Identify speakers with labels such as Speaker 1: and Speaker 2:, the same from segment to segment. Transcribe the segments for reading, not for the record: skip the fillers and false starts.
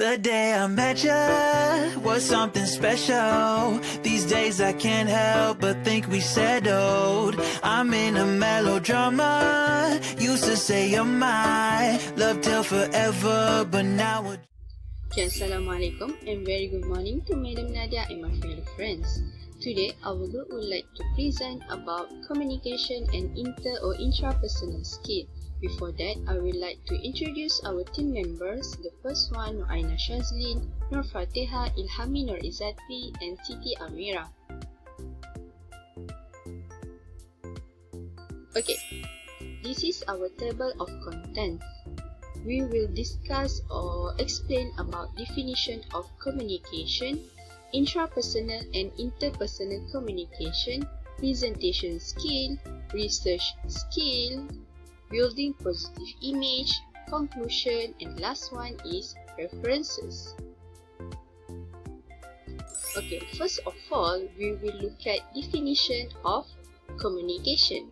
Speaker 1: The day I met ya was something special. These days I can't help but think we settled. I'm in a melodrama. Used to say you're my love till forever, but now we're...
Speaker 2: Okay, Assalamualaikum and very good morning to Madam Nadia and my fellow friends. Today, our group would like to present about communication and inter or intrapersonal skill. Before that, I would like to introduce our team members. The first one, Aina Shazlin, Nur Fatiha, Ilhami Nur Izzati, and Siti Amira. Okay, this is our table of contents. We will discuss or explain about definition of communication, intrapersonal and interpersonal communication, presentation skill, research skill, building positive image, conclusion, and last one is references. Okay, first of all, we will look at definition of communication.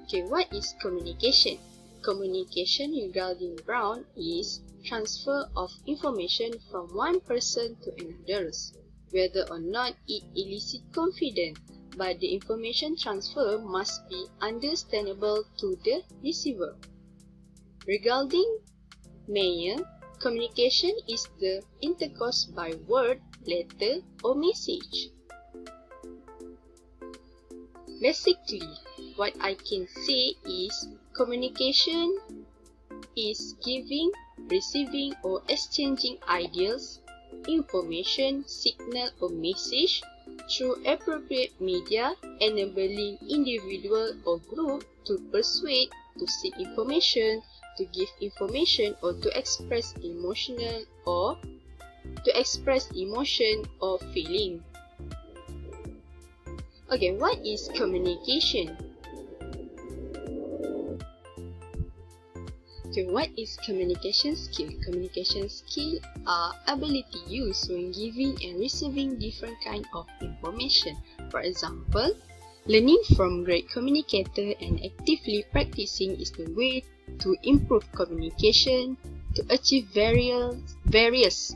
Speaker 2: Okay, what is communication? Communication regarding Brown is transfer of information from one person to another, whether or not it elicits confidence, but the information transfer must be understandable to the receiver. Regarding Mayer, communication is the intercourse by word, letter, or message. Basically, what I can say is communication is giving, receiving, or exchanging ideas, information, signal, or message through appropriate media, enabling individual or group to persuade, to seek information, to give information, or to express emotion or feeling. Okay, what is communication? Okay, what is communication skill? Communication skill are ability used when giving and receiving different kind of information. For example, learning from great communicator and actively practicing is the way to improve communication to achieve various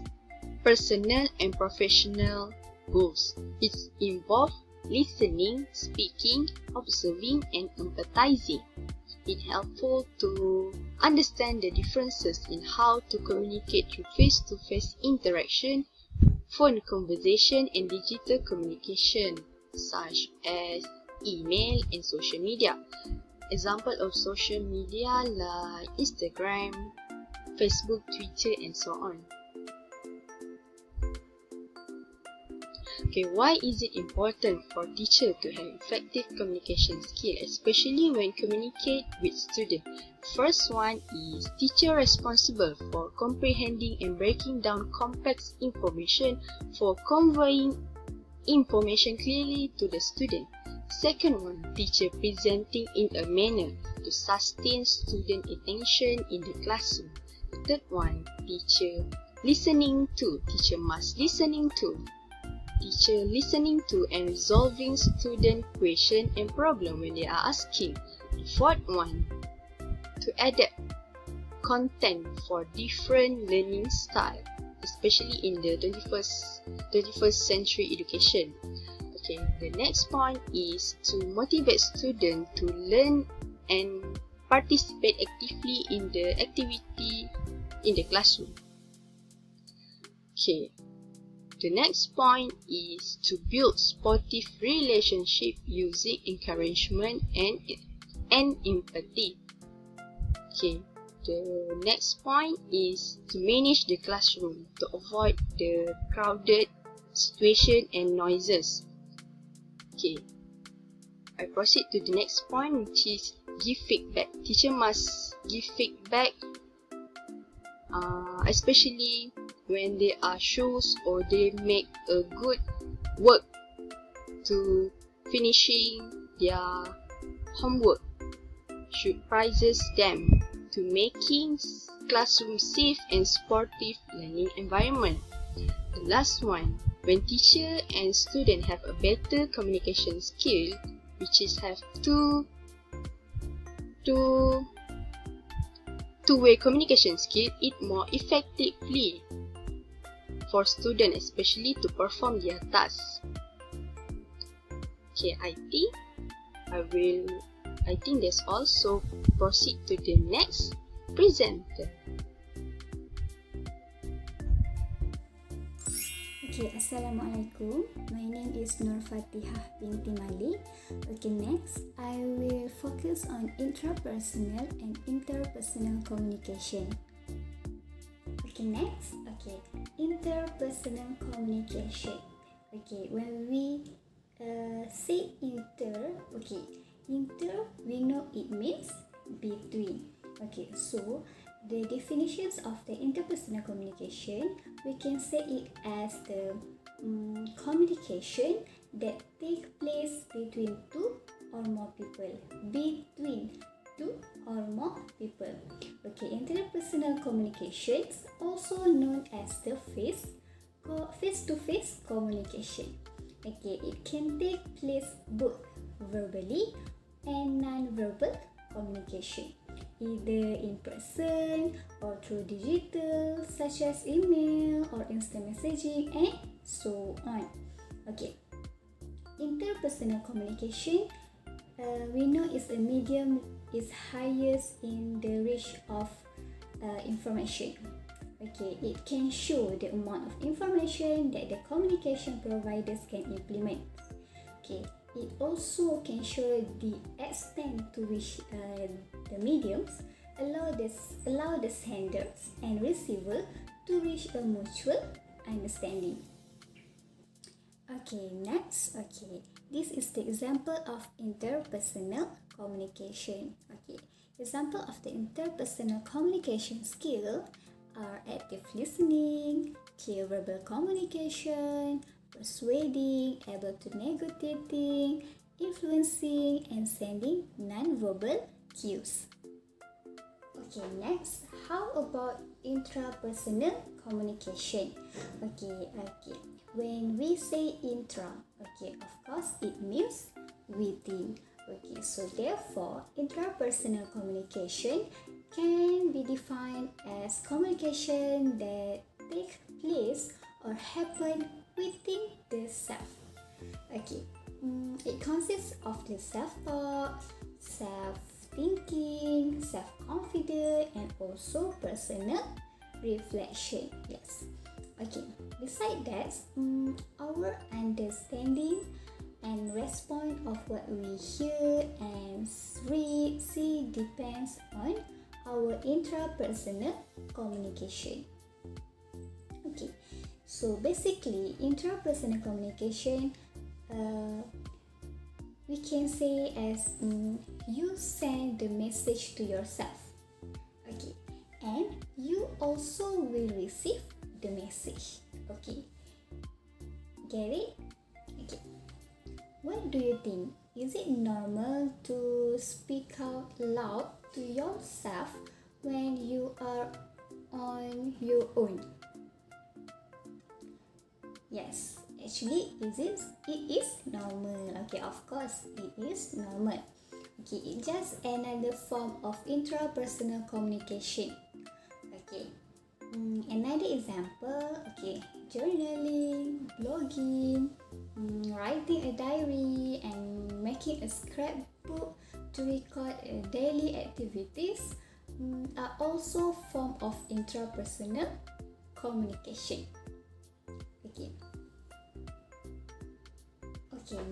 Speaker 2: personal and professional goals. It involves listening, speaking, observing, and empathizing. It's helpful to understand the differences in how to communicate through face-to-face interaction, phone conversation, and digital communication, such as email and social media. Example of social media like Instagram, Facebook, Twitter, and so on. Okay, why is it important for teacher to have effective communication skill, especially when communicate with students? First one is teacher responsible for comprehending and breaking down complex information for conveying information clearly to the student. Second one, teacher presenting in a manner to sustain student attention in the classroom. The third one, teacher listening to. Teacher must listening to. Teacher listening to and resolving student question and problem when they are asking. The fourth one, to adapt content for different learning style, especially in the 21st century education. Okay, the next point is to motivate students to learn and participate actively in the activity in the classroom. Okay. The next point is to build sportive relationship using encouragement and empathy. Okay, the next point is to manage the classroom to avoid the crowded situation and noises. Okay, I proceed to the next point, which is give feedback. Teacher must give feedback, especially when they are shows or they make a good work to finishing their homework. Should prizes them to making classroom safe and sportive learning environment. The last one, when teacher and student have a better communication skill, which is have to two-way communication skill it more effectively for students, especially to perform their tasks. Okay, I think that's all. So proceed to the next presenter.
Speaker 3: Okay, Assalamualaikum. My name is Nur Fatihah binti Malik. Okay, next I will focus on intrapersonal and interpersonal communication. Okay, next, interpersonal communication. Okay, when we say inter we know it means between. Okay, so the definitions of the interpersonal communication, we can say it as the communication that take place between two or more people. Between two or more people. Okay, interpersonal communications, also known as the face-to-face communication. Okay, it can take place both verbally and non-verbal communication, either in person or through digital, such as email or instant messaging and so on. Okay, interpersonal communication, we know is a medium is highest in the range of information. Okay, it can show the amount of information that the communication providers can implement. Okay, it also can show the extent to which the mediums allow the senders and receiver to reach a mutual understanding. Okay, next, this is the example of interpersonal communication. Okay, example of the interpersonal communication skill are active listening, clear verbal communication, persuading, able to negotiating, influencing, and sending non-verbal cues. Okay, next, how about intrapersonal communication? Okay. When we say intra, of course it means within. Okay, so therefore, intrapersonal communication can be defined as communication that take place or happen within the self. Okay, it consists of the self-talk, self-thinking, self-confidence, and also personal reflection. Yes. Okay, beside that, our understanding and response of what we hear and read, see depends on our intrapersonal communication. Okay, so basically intrapersonal communication, we can say as you send the message to yourself. Okay, and you also will receive the message. Okay, get it? Okay, what do you think? Is it normal to speak out loud to yourself when you are on your own? Yes, actually it is normal. Okay, of course it is normal. Okay, it's just another form of intrapersonal communication. Okay, another example, journaling, blogging, writing a diary, and making a scrapbook to record daily activities are also form of intrapersonal communication. Okay,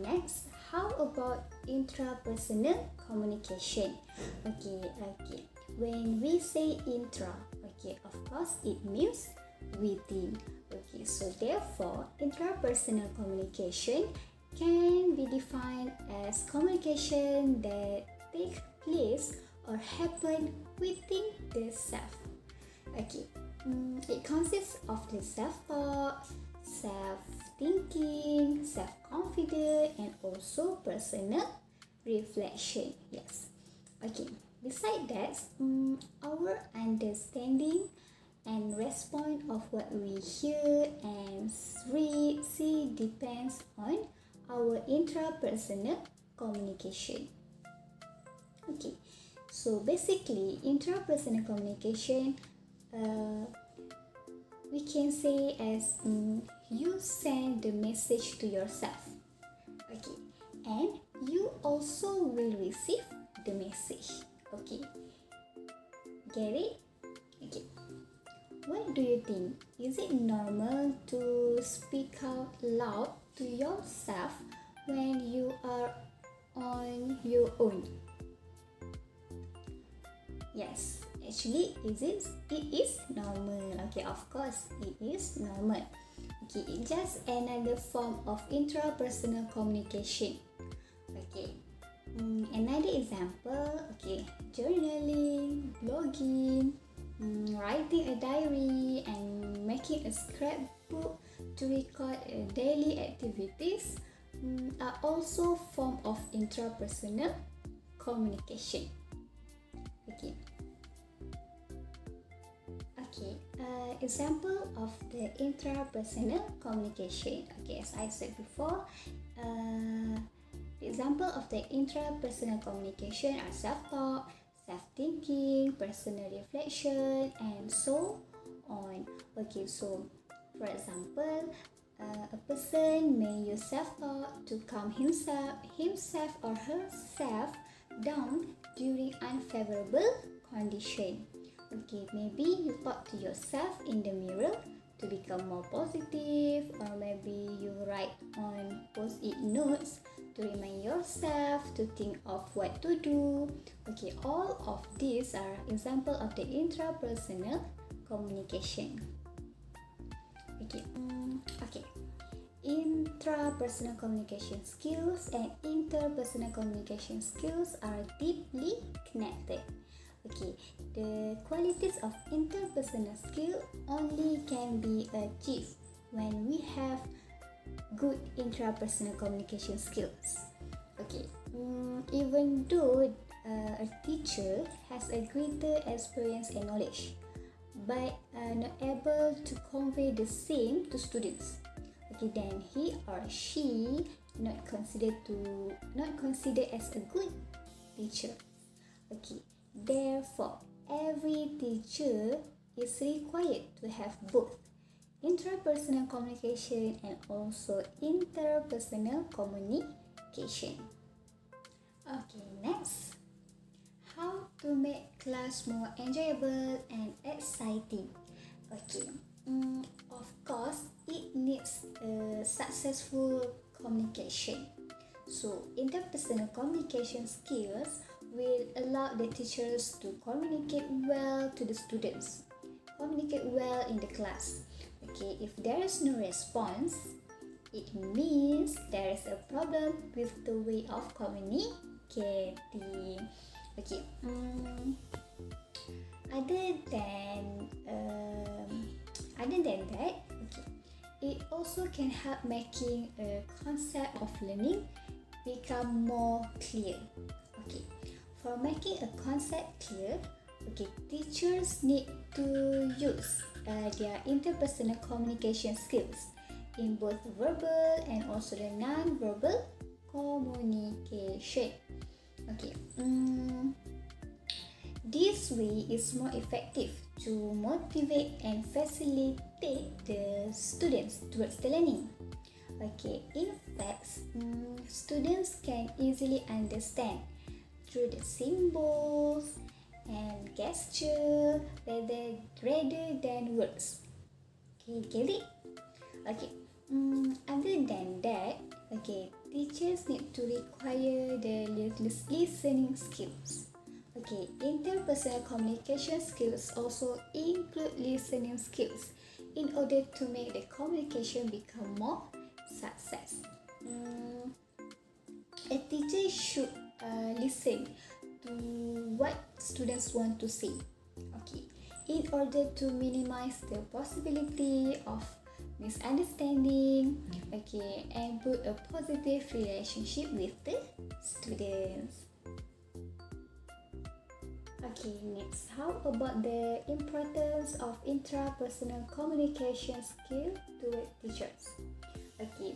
Speaker 3: next, how about intrapersonal communication? Okay. When we say intra, of course it means within. Okay, so therefore, intrapersonal communication can be defined as communication that take place or happen within the self. Okay, it consists of the self-talk, self-thinking, self-confidence, and also personal reflection. Yes. Okay. Besides that, our understanding and response of what we hear and read, see depends on our intrapersonal communication. Okay. So basically, intrapersonal communication, we can say as you send the message to yourself, okay, and you also will receive the message, okay. Get it? Okay. What do you think? Is it normal to speak out loud to yourself when you are on your own? Yes, actually, it is normal. Okay, of course, it is normal. Okay, it's just another form of intrapersonal communication. Okay, another example, okay, journaling, blogging, writing a diary, and making a scrapbook to record daily activities are also form of intrapersonal communication. Okay. Okay, example of the intrapersonal communication. Okay, as I said before, the example of the intrapersonal communication are self-talk, self-thinking, personal reflection, and so on. Okay, so for example, a person may use self-talk to calm himself or herself down during unfavorable condition. Okay, maybe you talk to yourself in the mirror to become more positive, or maybe you write on post-it notes to remind yourself to think of what to do. Okay, all of these are example of the intrapersonal communication. Okay, okay. Intrapersonal communication skills and interpersonal communication skills are deeply connected. Okay, the qualities of interpersonal skill only can be achieved when we have good intrapersonal communication skills. Okay, even though a teacher has a greater experience and knowledge, but not able to convey the same to students, okay, then he or she not considered as a good teacher. Okay, therefore, every teacher is required to have both intrapersonal communication and also interpersonal communication. Okay, next. How to make class more enjoyable and exciting. Okay, of course, it needs a successful communication. So, interpersonal communication skills will allow the teachers to communicate well to the students, communicate well in the class. Okay, if there is no response, it means there is a problem with the way of communicating. Okay, other than that, okay, it also can help making a concept of learning become more clear. Okay, for making a concept clear, okay, teachers need to use their interpersonal communication skills in both verbal and also the non-verbal communication. Okay, this way is more effective to motivate and facilitate the students towards the learning. Okay, in fact, students can easily understand through the symbols and gesture rather than words. Okay, get it? Okay, other than that, okay, teachers need to require the listening skills. Okay, interpersonal communication skills also include listening skills in order to make the communication become more success. A teacher should listen to what students want to say. Okay, in order to minimize the possibility of misunderstanding, okay, and build a positive relationship with the students. Okay, next, how about the importance of intrapersonal communication skill to teachers? Okay,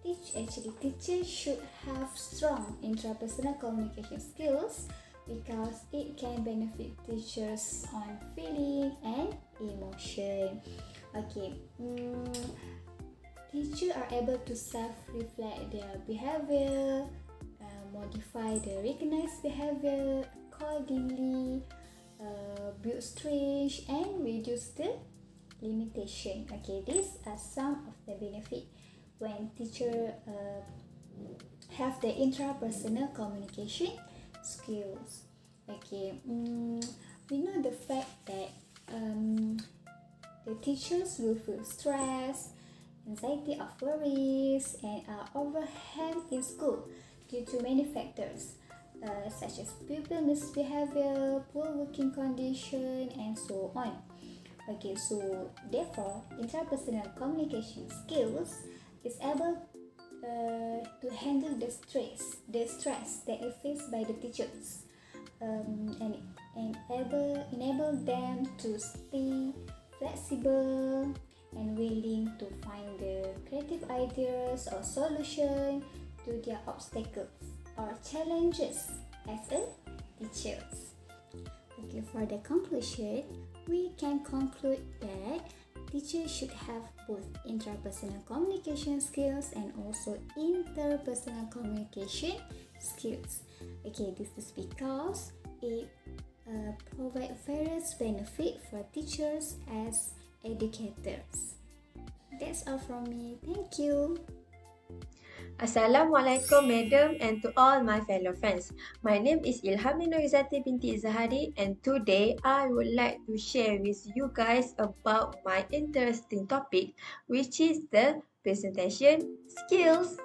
Speaker 3: teachers should have strong intrapersonal communication skills because it can benefit teachers on feeling and emotion. Okay, teachers are able to self-reflect their behavior, modify the recognized behavior accordingly, build strange and reduce the limitation. Okay, these are some of the benefit when teacher have the intrapersonal communication skills. Okay, we know the fact that the teachers will feel stress, anxiety of worries, and are overwhelmed in school due to many factors such as pupil misbehavior, poor working condition, and so on. Okay, so therefore, interpersonal communication skills is able to handle the stress that is faced by the teachers, and enable them to stay flexible and willing to find the creative ideas or solution to their obstacles or challenges as a teachers. Okay, for the conclusion, we can conclude that teachers should have both intrapersonal communication skills and also interpersonal communication skills. Okay, this is because it provides various benefit for teachers as educators. That's all from me. Thank you.
Speaker 4: Assalamualaikum Madam and to all my fellow friends. My name is Ilham Nurizati binti Zahari and today I would like to share with you guys about my interesting topic, which is the presentation skills.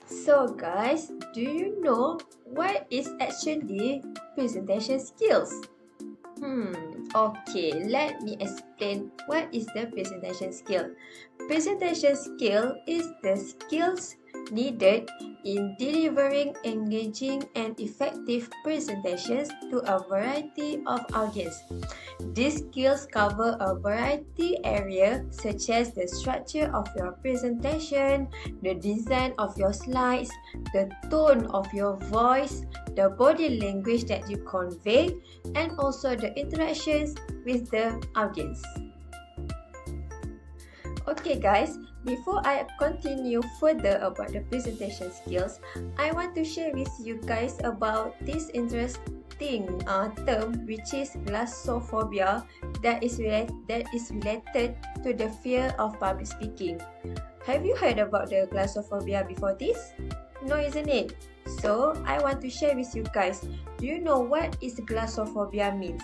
Speaker 4: So guys, do you know what is actually presentation skills? Okay, let me explain what is the presentation skill. Presentation skill is the skills needed in delivering engaging and effective presentations to a variety of audience. These skills cover a variety area such as the structure of your presentation, the design of your slides, the tone of your voice, the body language that you convey, and also the interactions with the audience. Okay guys, before I continue further about the presentation skills, I want to share with you guys about this interesting term, which is glossophobia, that is related to the fear of public speaking. Have you heard about the glossophobia before this? No, isn't it? So I want to share with you guys. Do you know what is glossophobia means?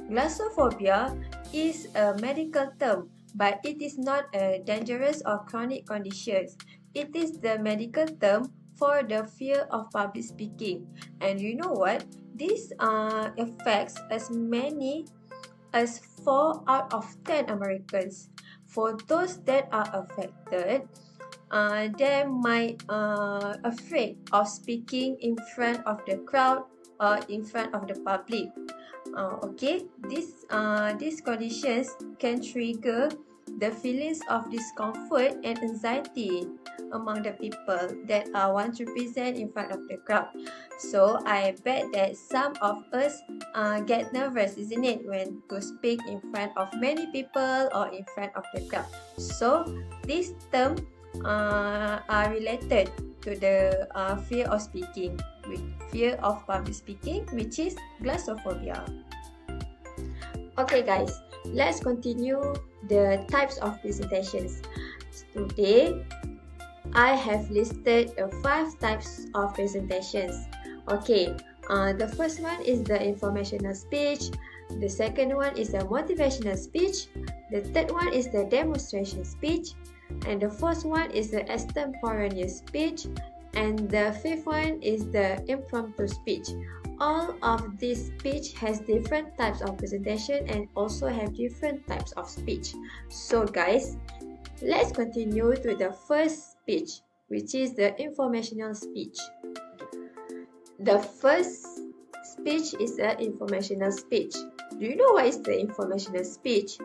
Speaker 4: Glossophobia is a medical term, but it is not a dangerous or chronic condition. It is the medical term for the fear of public speaking. And you know what? This affects as many as 4 out of 10 Americans. For those that are affected, they might afraid of speaking in front of the crowd or in front of the public. Okay, these conditions can trigger the feelings of discomfort and anxiety among the people that want to present in front of the crowd. So I bet that some of us get nervous, isn't it, when to speak in front of many people or in front of the crowd. So this term are related to the fear of speaking, with fear of public speaking, which is glossophobia. Okay guys, let's continue the types of presentations. Today, I have listed 5 types of presentations. Okay, the first one is the informational speech. The second one is the motivational speech. The third one is the demonstration speech. And the fourth one is the extemporaneous speech. And the fifth one is the impromptu speech. All of this speech has different types of presentation and also have different types of speech. So guys, let's continue to the first speech, which is the informational speech. The first speech is an informational speech. Do you know what is the informational speech?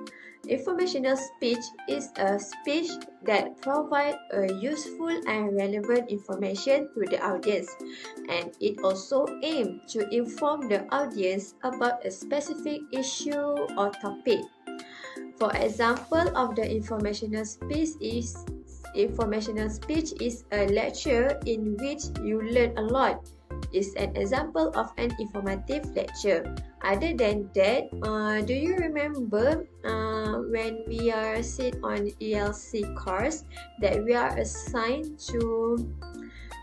Speaker 4: Informational speech is a speech that provides a useful and relevant information to the audience, and it also aims to inform the audience about a specific issue or topic. For example of the informational speech is a lecture in which you learn a lot. Is an example of an informative lecture. Other than that, do you remember when we are sit on ELC course that we are assigned to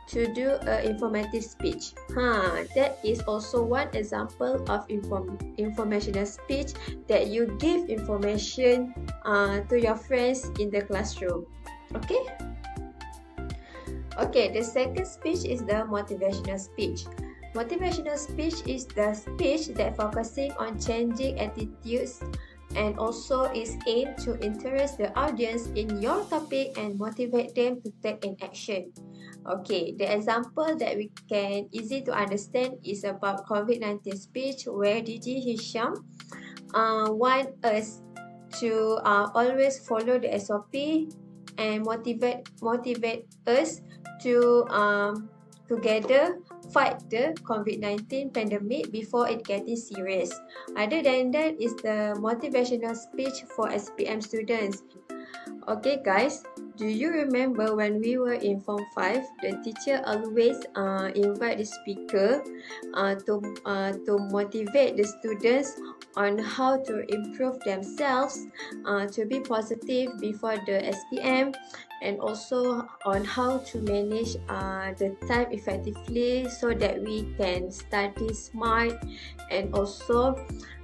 Speaker 4: do an informative speech? That is also one example of informational speech that you give information to your friends in the classroom. Okay? Okay, the second speech is the motivational speech. Motivational speech is the speech that focusing on changing attitudes and also is aimed to interest the audience in your topic and motivate them to take an action. Okay, the example that we can easy to understand is about COVID-19 speech where DJ Hisham want us to always follow the SOP and motivate us to together fight the COVID-19 pandemic before it getting serious. Other than that is the motivational speech for SPM students. Okay guys, do you remember when we were in Form 5, the teacher always invite the speaker to motivate the students on how to improve themselves, to be positive before the SPM, and also on how to manage the time effectively so that we can study smart. And also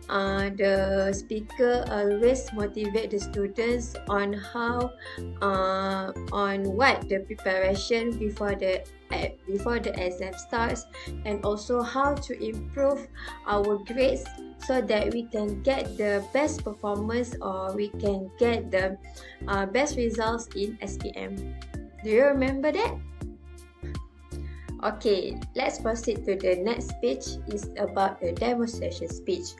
Speaker 4: the speaker always motivate the students on how on what the preparation before the exam starts, and also how to improve our grades so that we can get the best performance or we can get the best results in SPM. Do you remember that? Okay, let's proceed to the next speech. Is about the demonstration speech.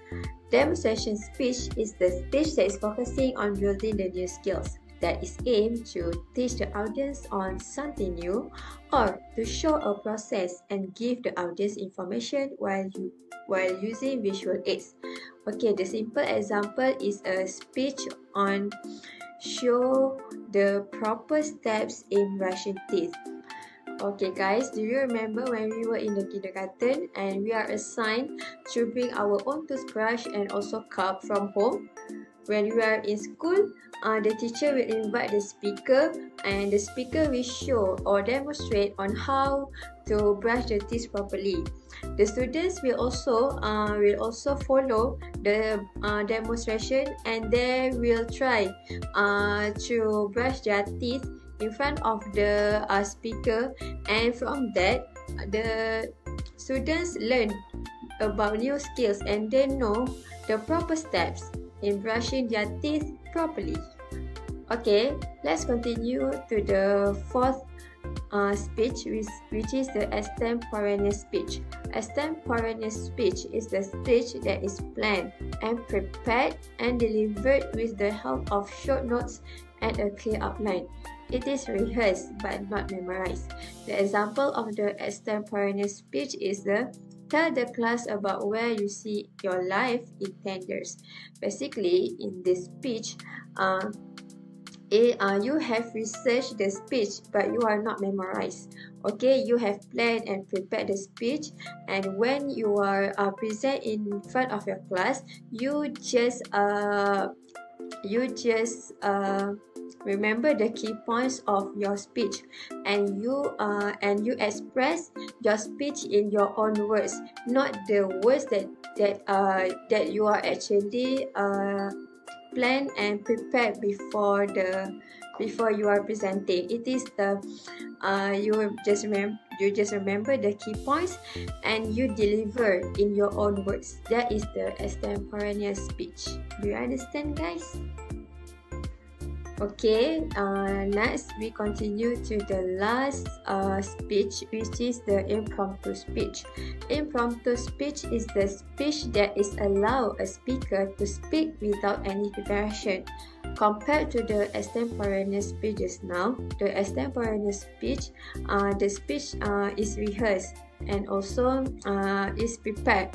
Speaker 4: Demonstration speech is the speech that is focusing on building the new skills that is aimed to teach the audience on something new or to show a process and give the audience information while using visual aids. Okay, the simple example is a speech on show the proper steps in brushing teeth. Okay guys, do you remember when we were in the kindergarten and we are assigned to bring our own toothbrush and also cup from home? When we are in school, the teacher will invite the speaker and the speaker will show or demonstrate on how to brush the teeth properly. The students will also follow the demonstration and they will try to brush their teeth in front of the speaker, and from that the students learn about new skills and they know the proper steps in brushing their teeth properly. Okay, let's continue to the fourth speech, which is the extemporaneous speech. Extemporaneous speech is the speech that is planned and prepared and delivered with the help of short notes and a clear outline. It is rehearsed but not memorized. The example of the extemporaneous speech is the tell the class about where you see your life in 10 years. Basically, in this speech, you have researched the speech but you are not memorized. Okay, you have planned and prepared the speech, and when you are present in front of your class, you just remember the key points of your speech, and you express your speech in your own words, not the words that you are actually planned and prepared before you are presenting. It is the you just remember the key points and you deliver in your own words. That is the extemporaneous speech. Do you understand, guys? Okay, next we continue to the last speech, which is the impromptu speech. Impromptu speech is the speech that is allow a speaker to speak without any preparation. Compared to the extemporaneous speeches now, the extemporaneous speech, the speech is rehearsed and also is prepared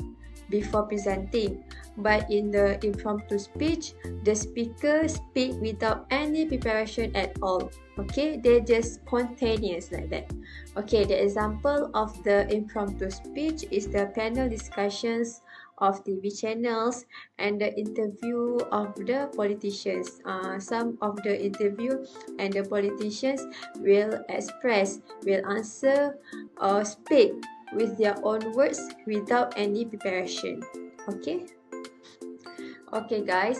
Speaker 4: before presenting. But in the impromptu speech, the speaker speak without any preparation at all. Okay, they're just spontaneous like that. Okay, the example of the impromptu speech is the panel discussions of TV channels and the interview of the politicians. Some of the interview and the politicians will answer or speak with their own words without any preparation. Okay. Okay guys,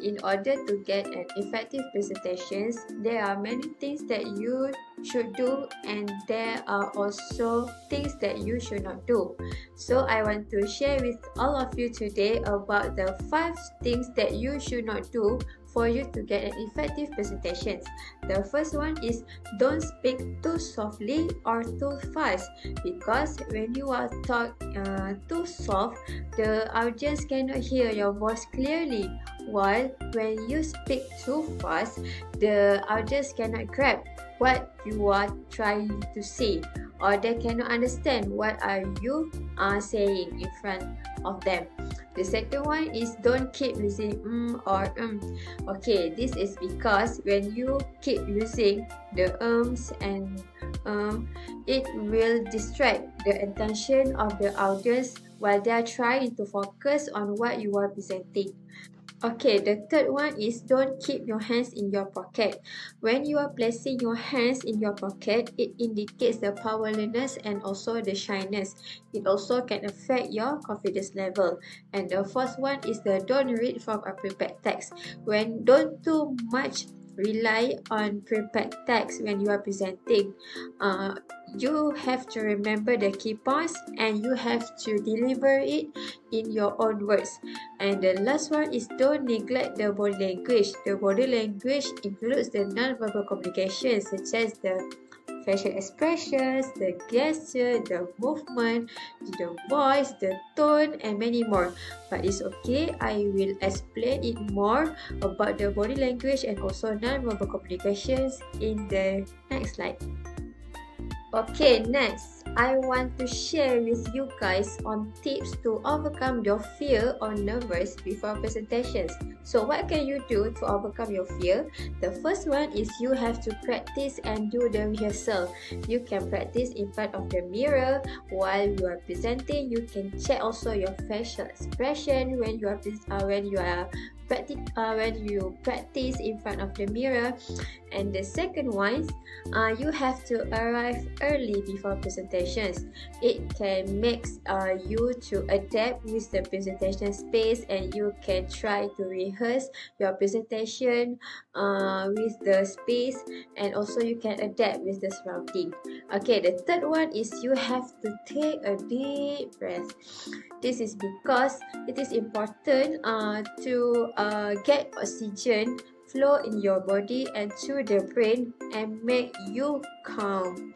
Speaker 4: in order to get an effective presentations, there are many things that you should do and there are also things that you should not do. So I want to share with all of you today about the 5 things that you should not do for you to get an effective presentation. The first one is don't speak too softly or too fast, because when you are talk too soft, the audience cannot hear your voice clearly, while when you speak too fast, the audience cannot grab what you are trying to say, or they cannot understand what are you saying in front of them. The second one is don't keep using or Okay, this is because when you keep using the and it will distract the attention of the audience while they are trying to focus on what you are presenting. Okay, the third one is don't keep your hands in your pocket. When you are placing your hands in your pocket, it indicates the powerlessness and also the shyness. It also can affect your confidence level. And the fourth one is the don't read from a prepared text. When don't too much rely on prepared text when you are presenting. You have to remember the key points and you have to deliver it in your own words. And the last one is don't neglect the body language. The body language includes the non-verbal communication such as the facial expressions, the gesture, the movement, the voice, the tone, and many more. But it's okay, I will explain it more about the body language and also non-verbal communications in the next slide. Okay, next, I want to share with you guys on tips to overcome your fear or nervous before presentations. So what can you do to overcome your fear? The first one is you have to practice and do the rehearsal. You can practice in front of the mirror while you are presenting. You can check also your facial expression when you practice in front of the mirror. And the second one, you have to arrive early before presentations. It can make you to adapt with the presentation space, and you can try to rehearse your presentation with the space, and also you can adapt with the surrounding. Okay, the third one is you have to take a deep breath. This is because it is important to get oxygen flow in your body and to the brain and make you calm.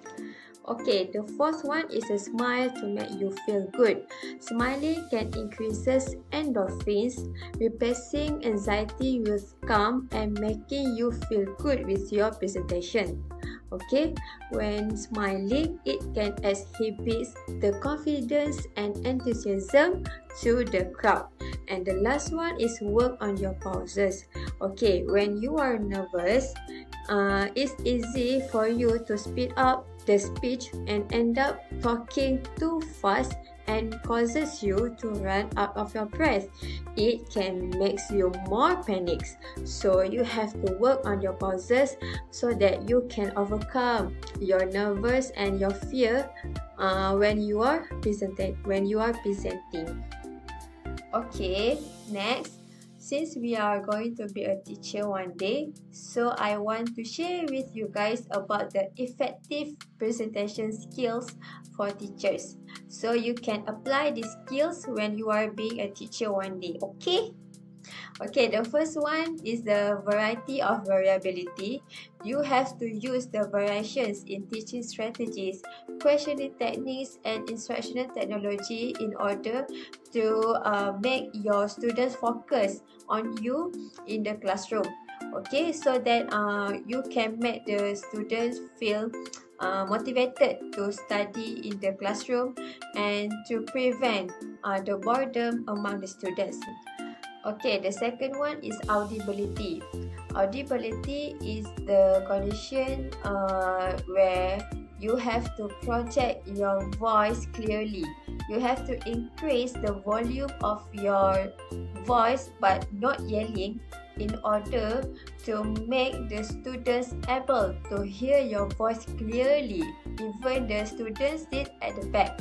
Speaker 4: Okay, the fourth one is a smile to make you feel good. Smiling can increases endorphins, replacing anxiety with calm and making you feel good with your presentation. Okay, when smiling, it can exhibit the confidence and enthusiasm to the crowd. And the last one is work on your pauses. Okay, when you are nervous, it's easy for you to speed up the speech and end up talking too fast and causes you to run out of your breath. It can make you more panics. So you have to work on your pauses so that you can overcome your nervous and your fear when you are presenting. Okay, next. Since we are going to be a teacher one day, so I want to share with you guys about the effective presentation skills for teachers. So you can apply these skills when you are being a teacher one day, okay? Okay, the first one is the variety of variability. You have to use the variations in teaching strategies, questioning techniques, and instructional technology in order to make your students focus on you in the classroom. Okay, so that you can make the students feel motivated to study in the classroom and to prevent the boredom among the students. Okay, the second one is audibility. Audibility is the condition where you have to project your voice clearly. You have to increase the volume of your voice but not yelling in order to make the students able to hear your voice clearly, even the students sit at the back.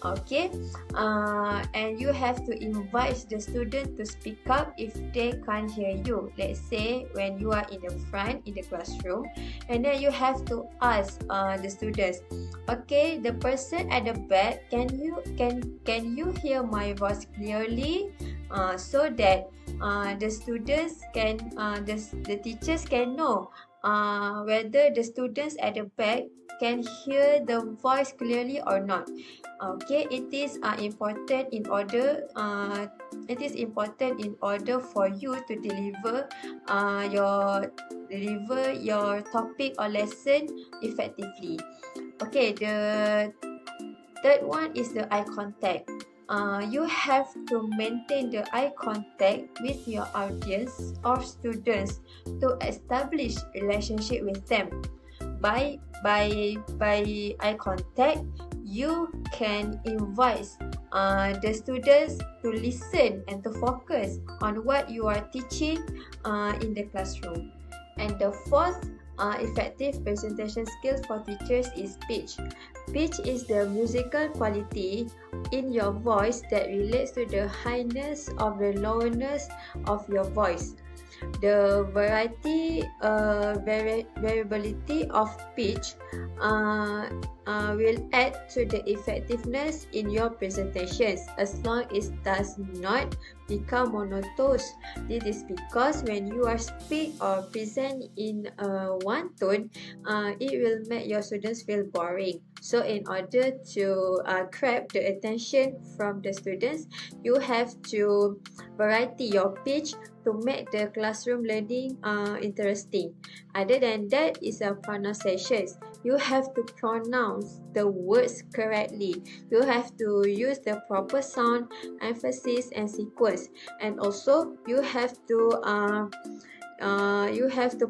Speaker 4: Okay, and you have to invite the student to speak up if they can't hear you. Let's say when you are in the front in the classroom, and then you have to ask the students, okay, the person at the back, can you hear my voice clearly? So that the students can the teachers can know whether the students at the back can hear the voice clearly or not. Okay, it is important in order for you to deliver your topic or lesson effectively. Okay, the third one is the eye contact. You have to maintain the eye contact with your audience or students to establish relationship with them. By eye contact, you can invite the students to listen and to focus on what you are teaching in the classroom. And the fourth effective presentation skill for teachers is pitch. Pitch is the musical quality in your voice that relates to the highness or the lowness of your voice. The variability of pitch will add to the effectiveness in your presentations as long as it does not become monotonous. This is because when you are speak or present in one tone, it will make your students feel boring. So in order to grab the attention from the students, you have to variety your pitch to make the classroom learning interesting. Other than that is a pronunciations. You have to pronounce the words correctly. You have to use the proper sound, emphasis, and sequence. And also you have to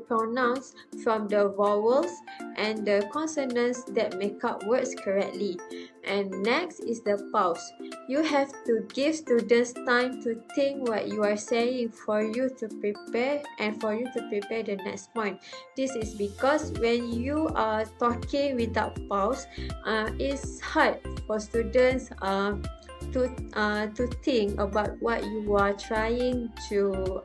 Speaker 4: pronounce from the vowels and the consonants that make up words correctly. And next is the pause. You have to give students time to think what you are saying for you to prepare the next point. This is because when you are talking without pause, it's hard for students to think about what you are trying to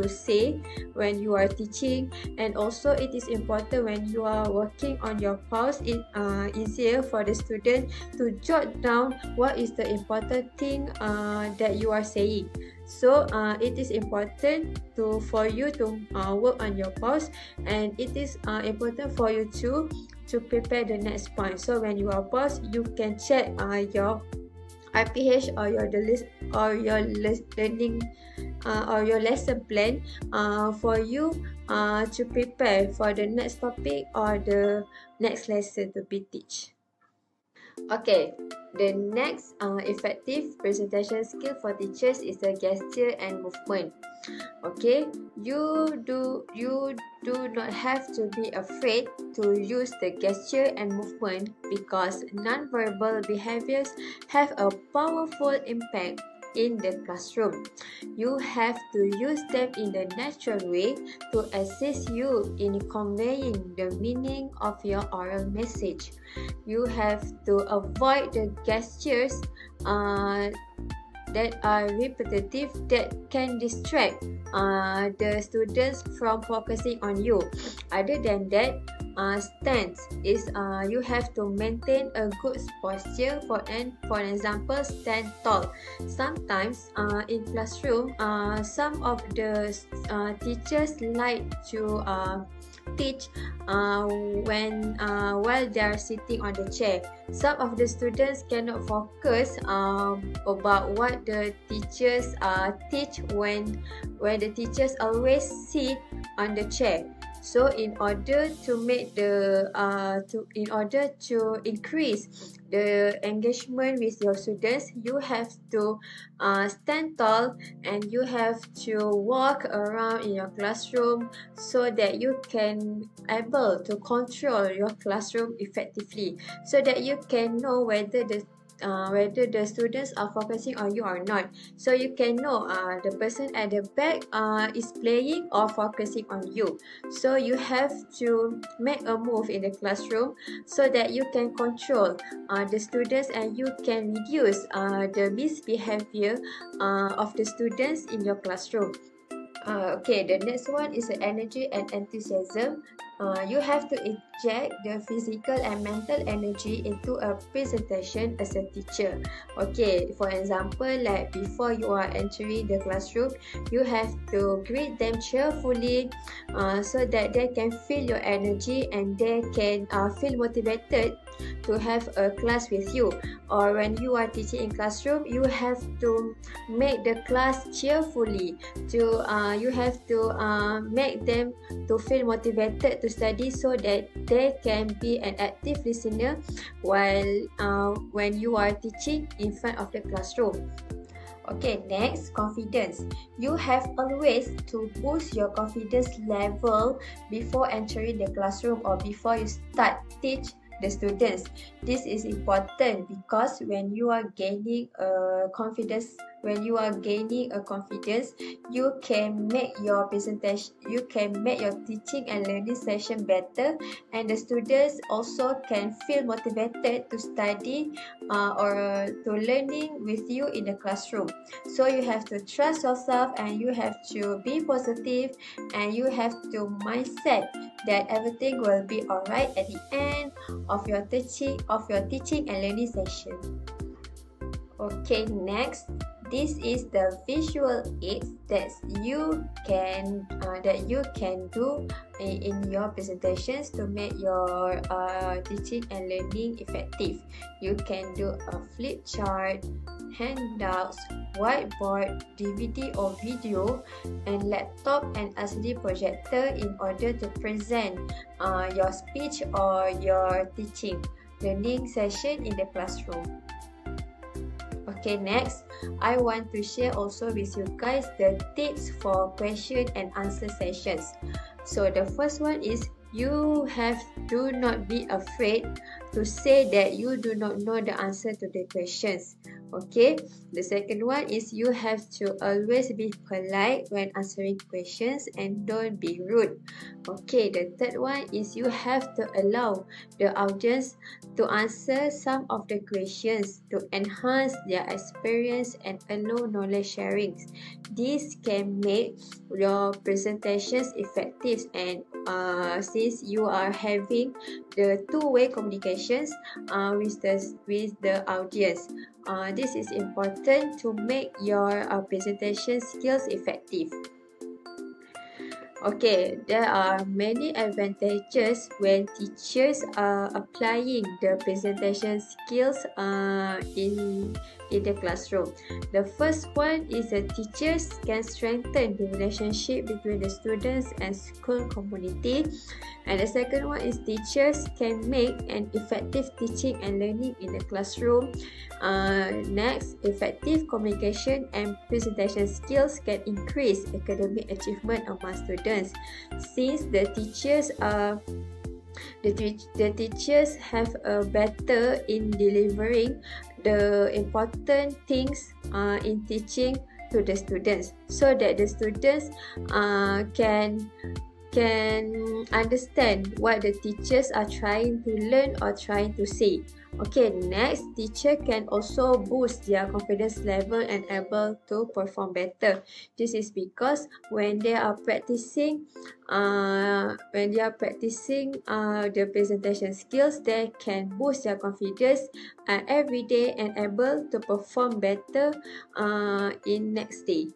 Speaker 4: say when you are teaching. And also it is important when you are working on your pause, it easier for the student to jot down what is the important thing that you are saying. So it is important for you to work on your pause, and it is important for you to prepare the next point. So when you are pause, you can check your RPH or your learning or your lesson plan for you to prepare for the next topic or the next lesson to be teach. Okay, the next effective presentation skill for teachers is the gesture and movement. Okay, you do not have to be afraid to use the gesture and movement because non-verbal behaviors have a powerful impact in the classroom. You have to use them in the natural way to assist you in conveying the meaning of your oral message. You have to avoid the gestures that are repetitive that can distract the students from focusing on you. Other than that, stance is you have to maintain a good posture. For example, stand tall. Sometimes in classroom, some of the teachers like to teach while they are sitting on the chair. Some of the students cannot focus about what the teachers teach when the teachers always sit on the chair. So in order to increase the engagement with your students, you have to stand tall and you have to walk around in your classroom so that you can able to control your classroom effectively, so that you can know whether the students are focusing on you or not. So you can know the person at the back is playing or focusing on you. So you have to make a move in the classroom so that you can control the students and you can reduce the misbehavior of the students in your classroom. Okay, the next one is energy and enthusiasm. You have to inject the physical and mental energy into a presentation as a teacher. Okay, for example, like before you are entering the classroom, you have to greet them cheerfully so that they can feel your energy and they can feel motivated to have a class with you. Or when you are teaching in classroom, you have to make the class cheerfully. You have to make them to feel motivated to study so that they can be an active listener while when you are teaching in front of the classroom. Okay, next, confidence. You have always to boost your confidence level before entering the classroom or before you start teach the students. This is important because when you are gaining a confidence, you can make your presentation, you can make your teaching and learning session better, and the students also can feel motivated to study or to learning with you in the classroom. So you have to trust yourself and you have to be positive and you have to mindset that everything will be alright at the end of your teaching and learning session. Okay, next, this is the visual aids that you can do in your presentations to make your teaching and learning effective. You can do a flip chart, handouts, whiteboard, DVD or video, and laptop and LCD projector in order to present your speech or your teaching learning session in the classroom. Okay, next, I want to share also with you guys the tips for question and answer sessions. So the first one is do not be afraid to say that you do not know the answer to the questions. Okay, the second one is you have to always be polite when answering questions and don't be rude. Okay, the third one is you have to allow the audience to answer some of the questions to enhance their experience and allow knowledge sharing. This can make your presentations effective, and since you are having the two-way communications with the audience, this is important to make your presentation skills effective. Okay, there are many advantages when teachers are applying the presentation skills in the classroom. The first one is that teachers can strengthen the relationship between the students and school community. And the second one is teachers can make an effective teaching and learning in the classroom. Next, effective communication and presentation skills can increase academic achievement among students, since the teachers have a better in delivering the important things in teaching to the students, so that the students can can understand what the teachers are trying to learn or trying to say. Okay, next, teacher can also boost their confidence level and able to perform better. This is because when they are practicing the presentation skills, they can boost their confidence every day and able to perform better in next day.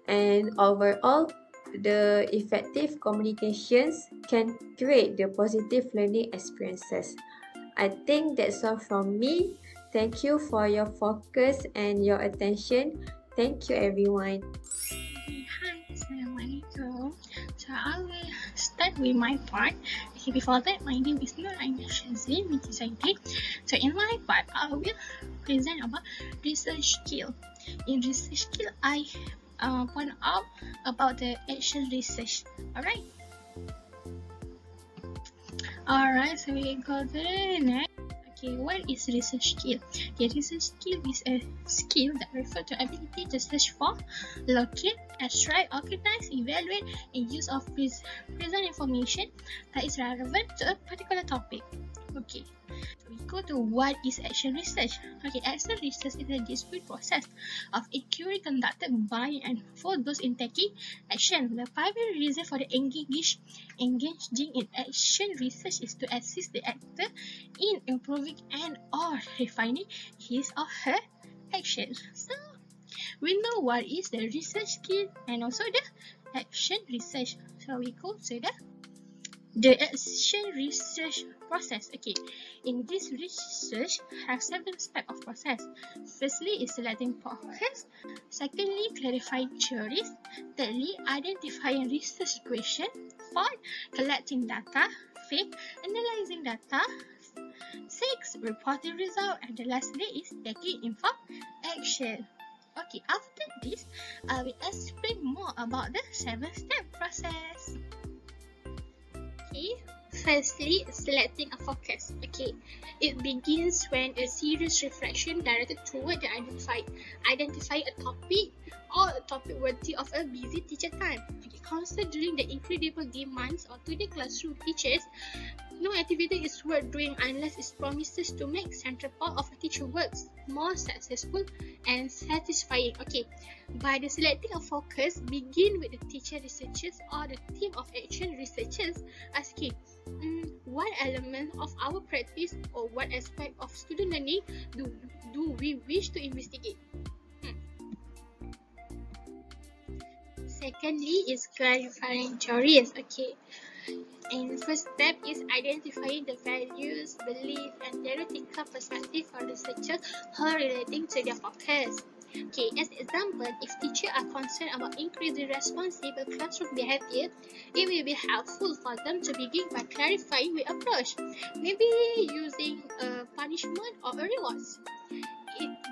Speaker 4: And overall, the effective communications can create the positive learning experiences. I think that's all from me. Thank you for your focus and your attention. Thank you, everyone.
Speaker 5: Hi, Assalamualaikum. So I will start with my part. Okay, before that, my name is Nur Aina Shazlin, which is IT. So in my part, I will present about research skill. In research skill, I point out about the action research. Alright, so we go to the next. Okay, what is research skill? Okay, research skill is a skill that refers to ability to search for, locate, extract, organize, evaluate, and use of present information that is relevant to a particular topic. Okay, so we go to what is action research. Okay, action research is a discrete process of inquiry conducted by and for those in taking action. The primary reason for the engaging in action research is to assist the actor in improving and or refining his or her actions. So we know what is the research skill and also the action research. So we go to the action research process. Okay, in this research have several steps of process. Firstly is selecting focus. Secondly, clarifying theories. Thirdly, identifying research question. Fourth, collecting data. Fifth, analyzing data. Sixth, reporting result. And the lastly is taking informed action. Okay, after this, I will explain more about the 7-step process. Okay, firstly, selecting a focus. Okay, it begins when a serious reflection directed toward the identify a topic or a topic worthy of a busy teacher time. Okay, considering the incredible demands of today's classroom teachers, no activity is worth doing unless it promises to make central part of a teacher works more successful and satisfying. Okay, by the selecting a focus, begin with the teacher researchers or the team of action researchers asking what element of our practice or what aspect of student learning do we wish to investigate. Secondly is clarifying theories. Okay, and first step is identifying the values, beliefs, and theoretical perspective for researchers who are relating to their focus. Okay, as example, if teachers are concerned about increasing responsible classroom behavior, it will be helpful for them to begin by clarifying the approach, maybe using a punishment or a rewards.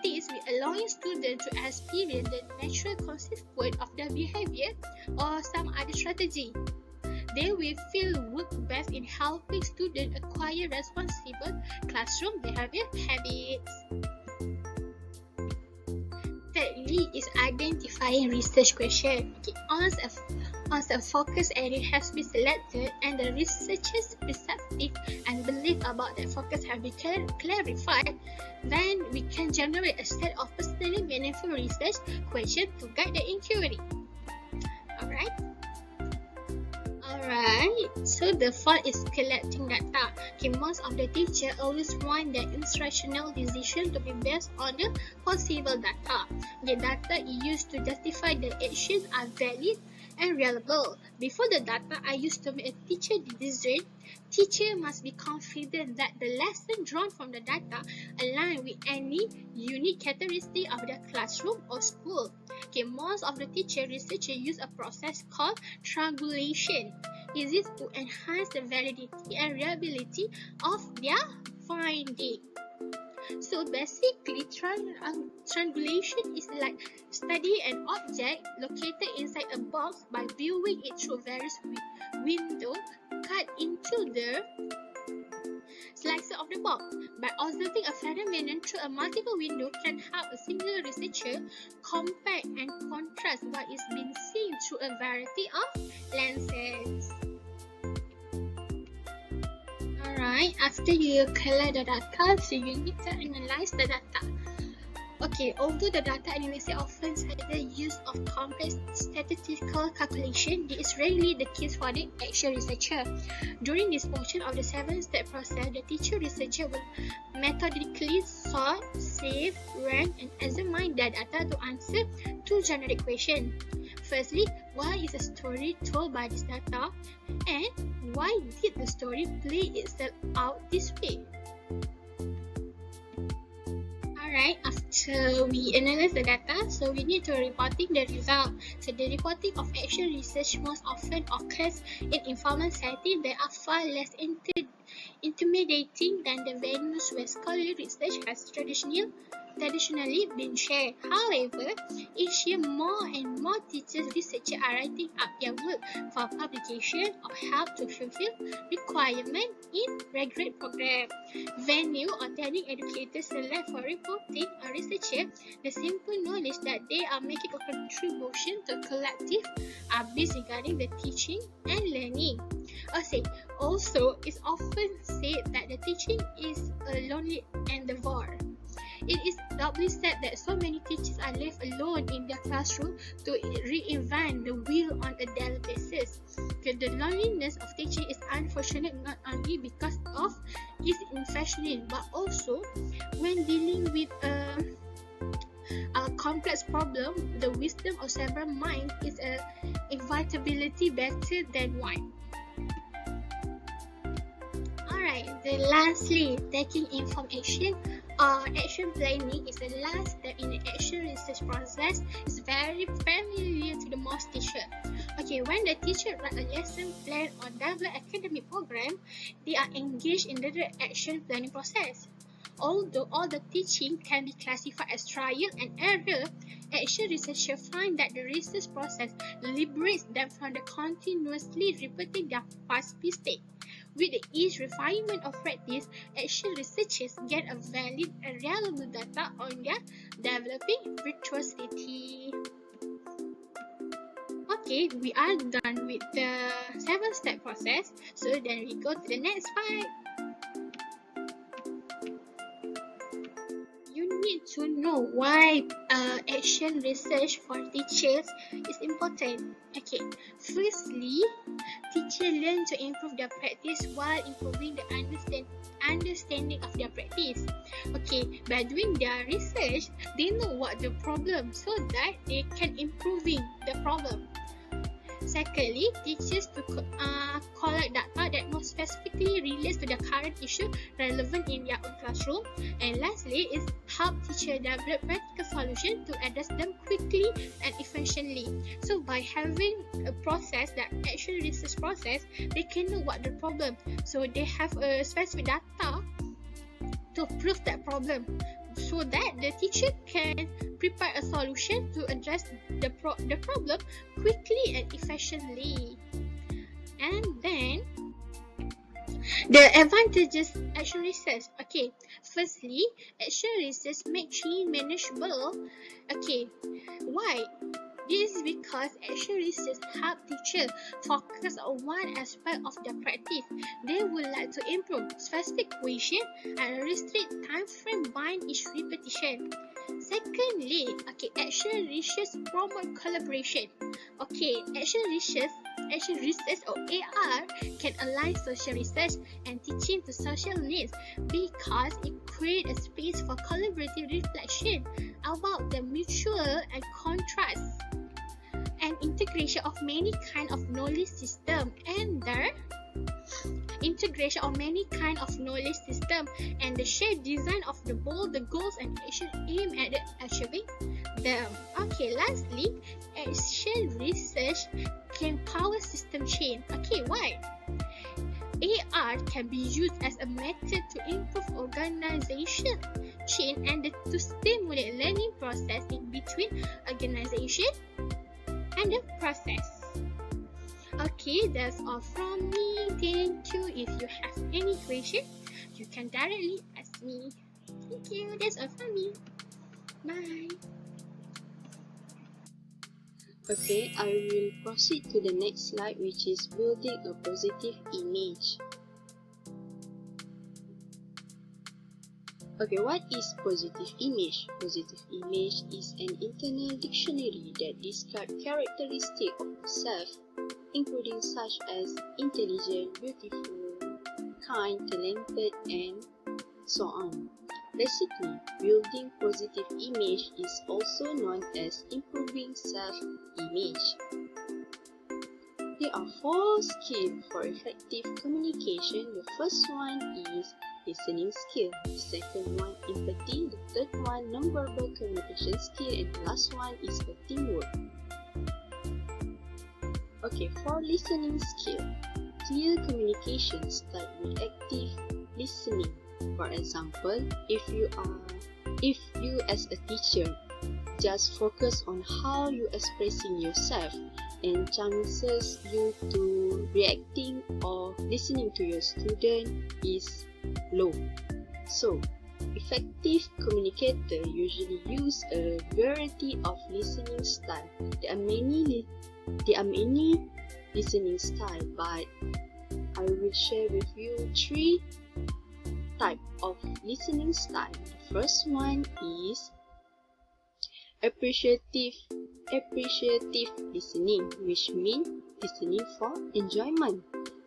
Speaker 5: This will allow students to experience the natural consequence of their behavior or some other strategy. They will feel work best in helping students acquire responsible classroom behavior habits. Thirdly is identifying research question. Okay, once a focus area has been selected and the researcher's perspective and belief about that focus have been clarified, then we can generate a set of personally meaningful research questions to guide the inquiry. Alright, so the fourth is collecting data. Okay, most of the teachers always want their instructional decision to be based on the possible data. The data used to justify the actions are valid and reliable. Before the data are used to make a teacher decision, teacher must be confident that the lesson drawn from the data align with any unique characteristic of the classroom or school. Okay, most of the teacher researchers use a process called triangulation. It is to enhance the validity and reliability of their finding. So basically, triangulation is like studying an object located inside a box by viewing it through various windows cut into the slicer of the box. By observing a phenomenon through a multiple window can help a single researcher compare and contrast what is being seen through a variety of lenses. Alright, after you collect the data, so you need to analyze the data. Okay, although the data analysis often has the use of complex statistical calculation, this is rarely the case for the actual researcher. During this portion of the 7-step process, the teacher researcher will methodically sort, save, rank, and examine the data to answer two generic questions. Firstly, why is a story told by this data? And why did the story play itself out this way? Alright, after we analyze the data, so we need to reporting the result. So the reporting of actual research most often occurs in informal settings that are far less intimidating than the venues where scholarly research has traditionally been shared. However, each year more and more teachers researchers are writing up their work for publication or help to fulfill requirements in graduate program. Venue or training educators select for reporting or researcher the simple knowledge that they are making a contribution to collective based regarding the teaching and learning. Also, it's often said that the teaching is a lonely endeavor. It is doubly said that so many teachers are left alone in their classroom to reinvent the wheel on a daily basis. The loneliness of teaching is unfortunate not only because of its infection, but also when dealing with a complex problem, the wisdom of several minds is a inevitability better than one. Alright, lastly, taking information or action planning is the last step in the action research process. It's very familiar to the most teachers. Okay, when the teacher write a lesson plan or develop academic program, they are engaged in the action planning process. Although all the teaching can be classified as trial and error, action researchers find that the research process liberates them from the continuously repeating their past mistakes. With each refinement of practice, action researchers get a valid and reliable data on their developing virtuosity. Okay, we are done with the 7-step process. So then we go to the next part. You need to know why action research for teachers is important. Okay, firstly, teachers learn to improve their practice while improving the understanding of their practice. Okay, by doing their research, they know what the problem so that they can improving the problem. Secondly, teachers to collect data that more specifically relates to the current issue relevant in their own classroom. And lastly, is help teachers develop practical solutions to address them quickly and efficiently. So by having a process, that action research process, they can know what the problem. So they have a specific data to prove that problem, so that the teacher can prepare a solution to address the problem quickly and efficiently. And then the advantages action research. Okay, firstly, action research make change manageable. Okay, why? This is because action research help teachers focus on one aspect of their practice. They would like to improve specific question and restrict time frame behind each repetition. Secondly, action research promote collaboration. Action research or AR can align social research and teaching to social needs because it creates a space for collaborative reflection about the mutual and contrast and integration of many kind of knowledge system and the shared design of the goals and action aimed at achieving them. Lastly, action research can power system change. Why? AR can be used as a method to improve organization change and to stimulate learning process in between organization and the process. That's all from me. Thank you. If you have any question, you can directly ask me. Thank you. That's all from me. Bye.
Speaker 2: I will proceed to the next slide, which is building a positive image. Okay, what is positive image? Positive image is an internal dictionary that describes characteristics of self, including such as intelligent, beautiful, kind, talented, and so on. Basically, building positive image is also known as improving self-image. There are 4 skills for effective communication. The first one is listening skill. The second one, empathy. The third one, non-verbal communication skill. And the last one is the teamwork. Okay, for listening skill, clear communication starts with active listening. For example, if you as a teacher just focus on how you expressing yourself, and chances you to reacting or listening to your student is low. So, effective communicator usually use a variety of listening style. There are many listening style, but I will share with you 3 type of listening style. The first one is appreciative listening, which means listening for enjoyment.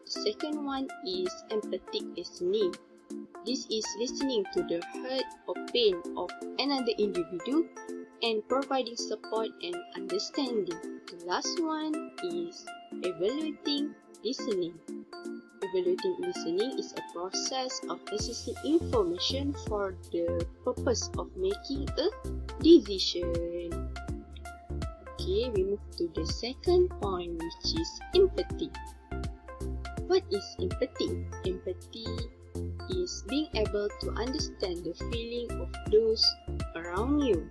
Speaker 2: The second one is empathic listening. This is listening to the hurt or pain of another individual and providing support and understanding. The last one is evaluating listening. Evaluating listening is a process of assessing information for the purpose of making a decision. Okay, we move to the second point, which is empathy. What is empathy? Empathy is being able to understand the feeling of those around you.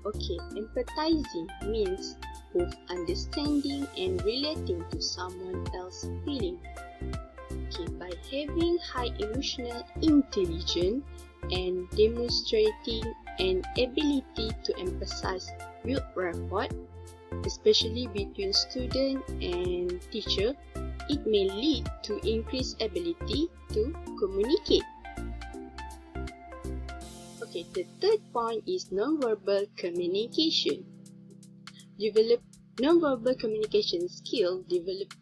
Speaker 2: Okay, empathizing means both understanding and relating to someone else's feeling. Okay, by having high emotional intelligence and demonstrating an ability to empathize with rapport, especially between student and teacher, it may lead to increased ability to communicate. Okay, the third point is non-verbal communication. Non-verbal communication skill develop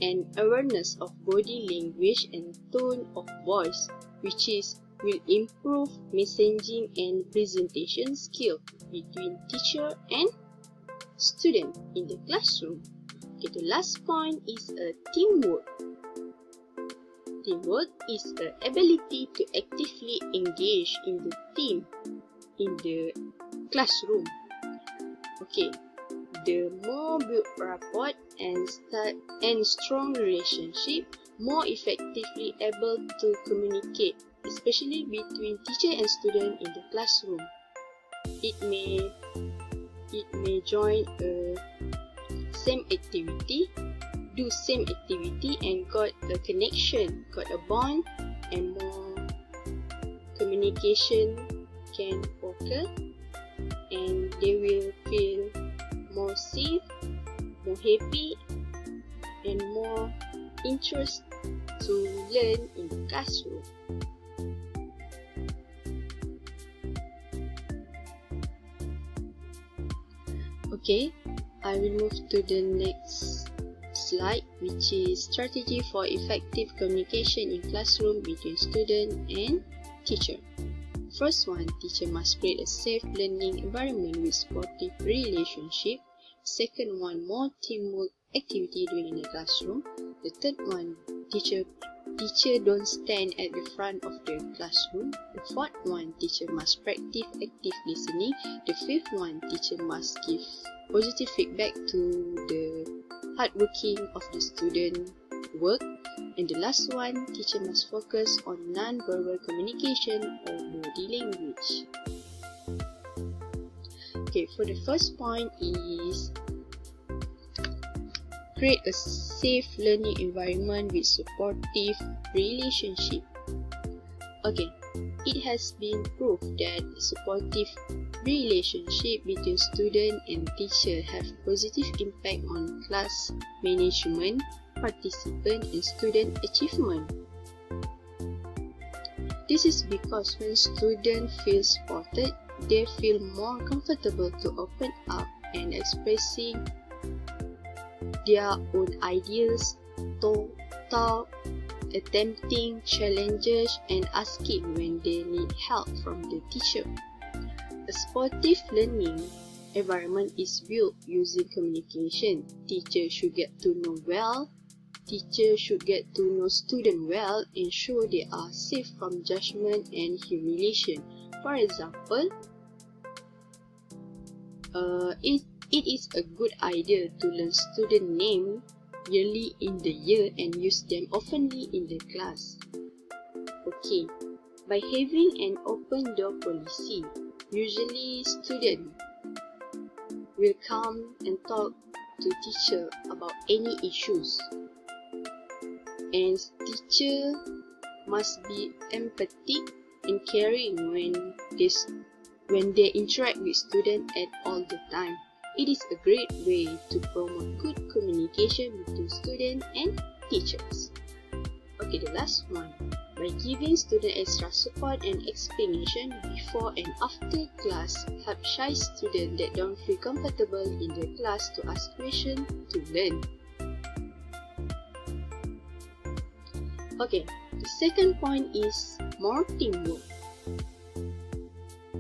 Speaker 2: an awareness of body language and tone of voice, which will improve messaging and presentation skill between teacher and student in the classroom. Okay, the last point is teamwork. Teamwork is the ability to actively engage in the team in the classroom. Okay, the more build rapport and strong relationship, more effectively able to communicate, especially between teacher and student in the classroom. It may join a same activity, do same activity, and got a connection, got a bond, and more communication can occur, and they will feel more safe, more happy, and more interest to learn in the classroom. Okay, I will move to the next slide, which is strategy for effective communication in classroom between student and teacher. First one, teacher must create a safe learning environment with supportive relationship. Second one, more teamwork activity during the classroom. The third one, teacher don't stand at the front of the classroom. The fourth one, teacher must practice active listening. The fifth one, teacher must give positive feedback to the hardworking of the student work. And the last one, teacher must focus on non-verbal communication or body language. Okay, for the first point is create a safe learning environment with supportive relationship. Okay, it has been proved that supportive relationship between student and teacher have positive impact on class management, participant, and student achievement. This is because when students feel supported, they feel more comfortable to open up and expressing their own ideas, talk, attempting challenges, and asking when they need help from the teacher. A supportive learning environment is built using communication. Teachers should get to know students well, ensure they are safe from judgment and humiliation. For example, it is a good idea to learn student names early in the year and use them oftenly in the class. Okay, by having an open door policy, usually students will come and talk to teacher about any issues. And teacher must be empathetic and caring when they interact with students at all the time. It is a great way to promote good communication between students and teachers. Okay, the last one. By giving students extra support and explanation before and after class, help shy students that don't feel comfortable in the class to ask questions to learn. Okay, the second point is more teamwork.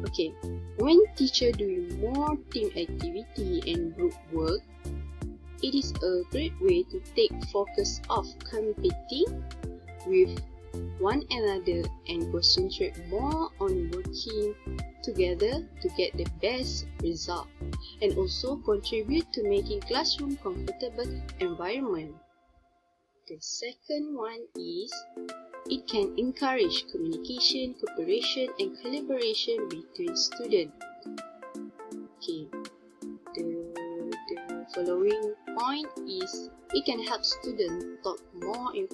Speaker 2: Okay, when teacher doing more team activity and group work, it is a great way to take focus off competing with one another and concentrate more on working together to get the best result, and also contribute to making classroom comfortable environment. The second one is it can encourage communication, cooperation, and collaboration between students. Okay, the following point is it can help students talk more and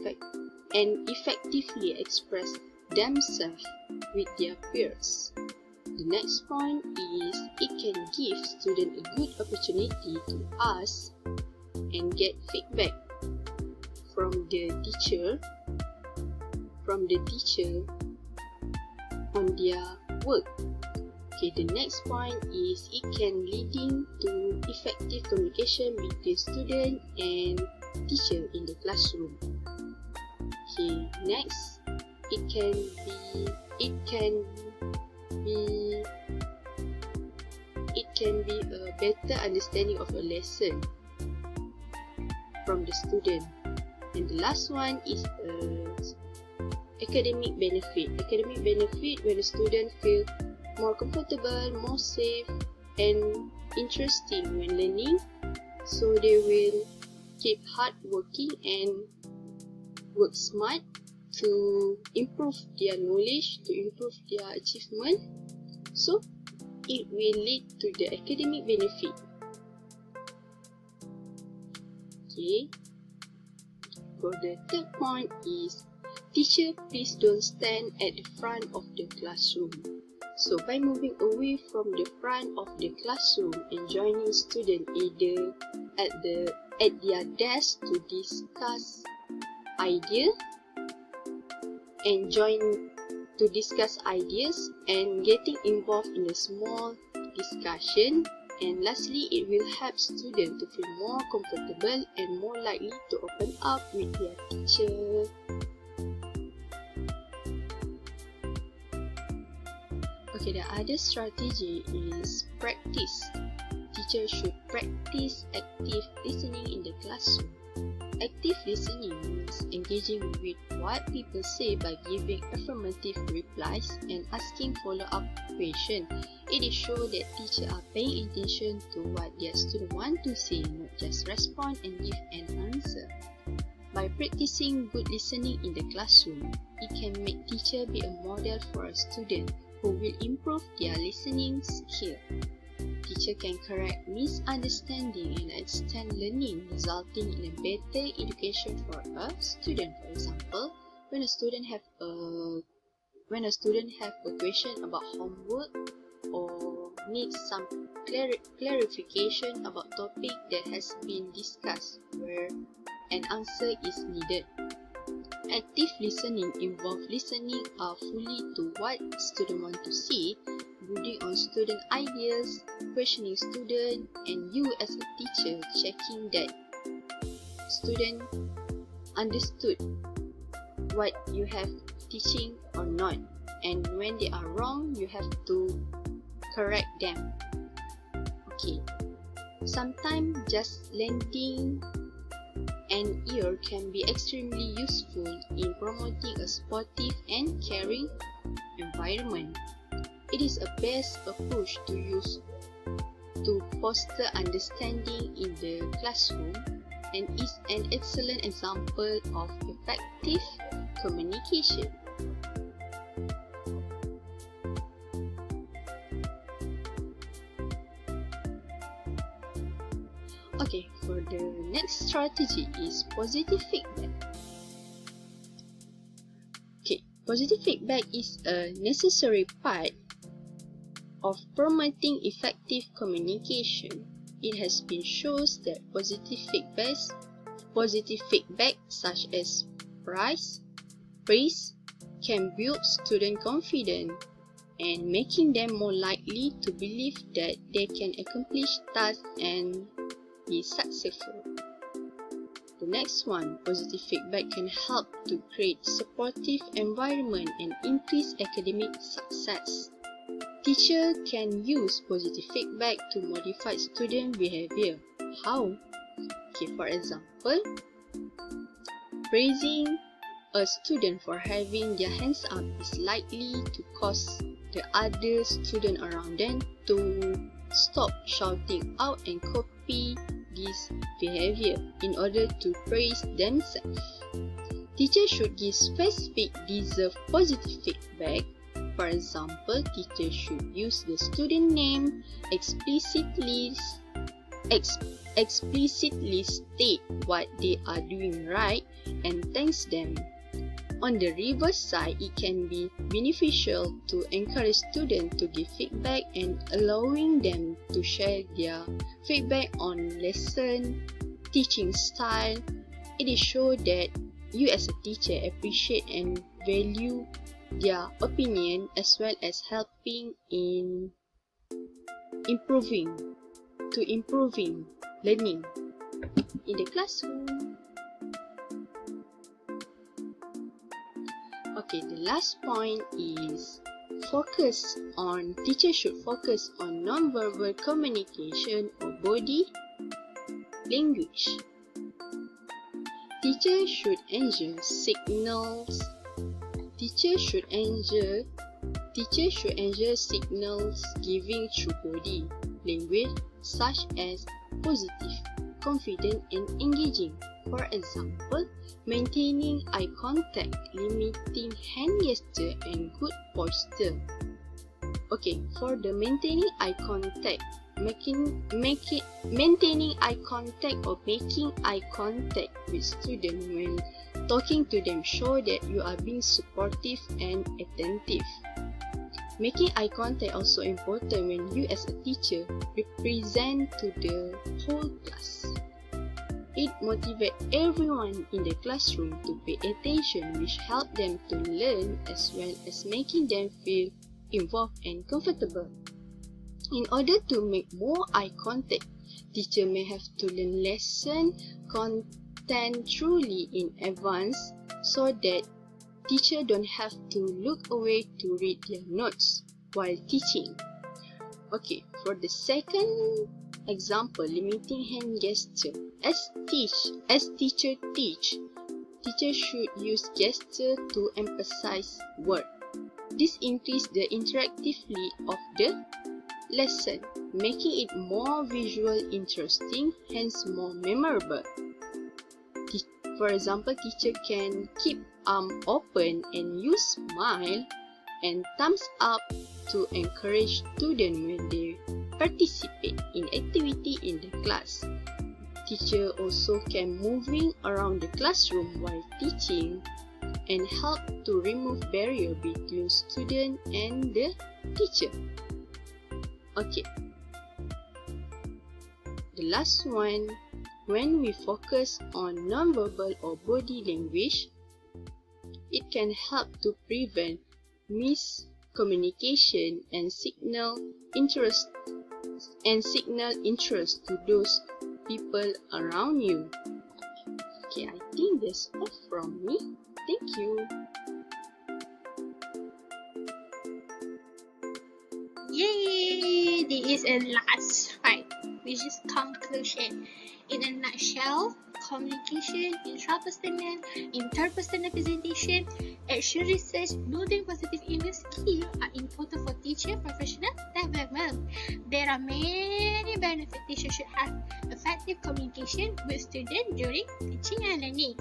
Speaker 2: effectively express themselves with their peers. The next point is it can give students a good opportunity to ask and get feedback from the teacher on their work. Okay, the next point is it can leading to effective communication between student and teacher in the classroom. Okay, next, it can be a better understanding of a lesson from the student. And the last one is academic benefit. Academic benefit when the student feel more comfortable, more safe, and interesting when learning, so they will keep hard working and work smart to improve their knowledge, to improve their achievement. So it will lead to the academic benefit. Okay. For the third point is teacher, please don't stand at the front of the classroom. So by moving away from the front of the classroom and joining students either at their desk to discuss ideas and getting involved in a small discussion. And lastly, it will help students to feel more comfortable and more likely to open up with their teacher. Okay, the other strategy is practice. Teachers should practice active listening in the classroom. Active listening means engaging with what people say by giving affirmative replies and asking follow-up questions. It is shown that teachers are paying attention to what their students want to say, not just respond and give an answer. By practicing good listening in the classroom, it can make teachers be a model for a student who will improve their listening skill. Teacher can correct misunderstanding and extend learning, resulting in a better education for a student. For example, when a student have a question about homework or needs some clarification about topic that has been discussed where an answer is needed. Active listening involves listening fully to what student want to say, building on student ideas, questioning student, and you as a teacher checking that student understood what you have teaching or not, and when they are wrong, you have to correct them. Okay, sometimes just lending an ear can be extremely useful in promoting a sportive and caring environment. It is a best approach to use to foster understanding in the classroom and is an excellent example of effective communication. Okay, for the next strategy is positive feedback. Okay, positive feedback is a necessary part of promoting effective communication. It has been shown that positive feedback such as praise can build student confidence and making them more likely to believe that they can accomplish tasks and be successful. The next one, positive feedback can help to create supportive environment and increase academic success. Teacher can use positive feedback to modify student behavior. How? Okay, for example, praising a student for having their hands up is likely to cause the other student around them to stop shouting out and copy this behavior in order to praise themselves. Teachers should give specific deserved positive feedback. For example, teachers should use the student name, explicitly state what they are doing right, and thanks them. On the reverse side, it can be beneficial to encourage students to give feedback and allowing them to share their feedback on lesson, teaching style. It is shown that you as a teacher appreciate and value their opinion as well as helping in improving learning in the classroom. Okay, the last point is teachers should focus on non-verbal communication or body language. Teachers should ensure signals giving through body language such as positive, confident, and engaging. For example, maintaining eye contact, limiting hand gesture, and good posture. Okay, for the maintaining eye contact, maintaining eye contact or making eye contact with students when talking to them show that you are being supportive and attentive. Making eye contact also important when you as a teacher represent to the whole class. It motivates everyone in the classroom to pay attention, which helps them to learn as well as making them feel involved and comfortable. In order to make more eye contact, teacher may have to learn lesson content truly in advance so that teacher don't have to look away to read their notes while teaching. Okay, for the second example, limiting hand gesture. As teacher teach, teachers should use gesture to emphasize word. This increases the interactivity of the lesson, making it more visual interesting, hence more memorable. For example, teacher can keep arm open and use smile and thumbs up to encourage students when they participate in activity in the class. Teacher also can moving around the classroom while teaching and help to remove barrier between student and the teacher. Okay. The last one, when we focus on non-verbal or body language, It can help to prevent miscommunication and signal interest to those people around you. Okay, I think that's all from me. Thank you.
Speaker 5: Yay! There is a last part, which is conclusion. In a nutshell, communication, intrapersonal, interpersonal presentation, action research, building positive image skills are important for teacher professional development. There are many benefits teachers should have effective communication with students during teaching and learning.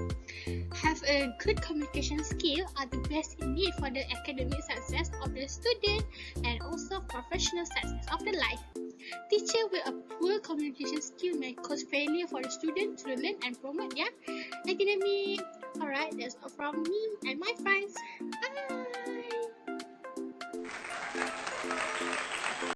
Speaker 5: Have a good communication skill are the best indeed for the academic success of the student and also professional success of the life. Teacher with a poor communication skill may cause failure for the student to learn and promote their academic. Alright, that's all from me and my friends.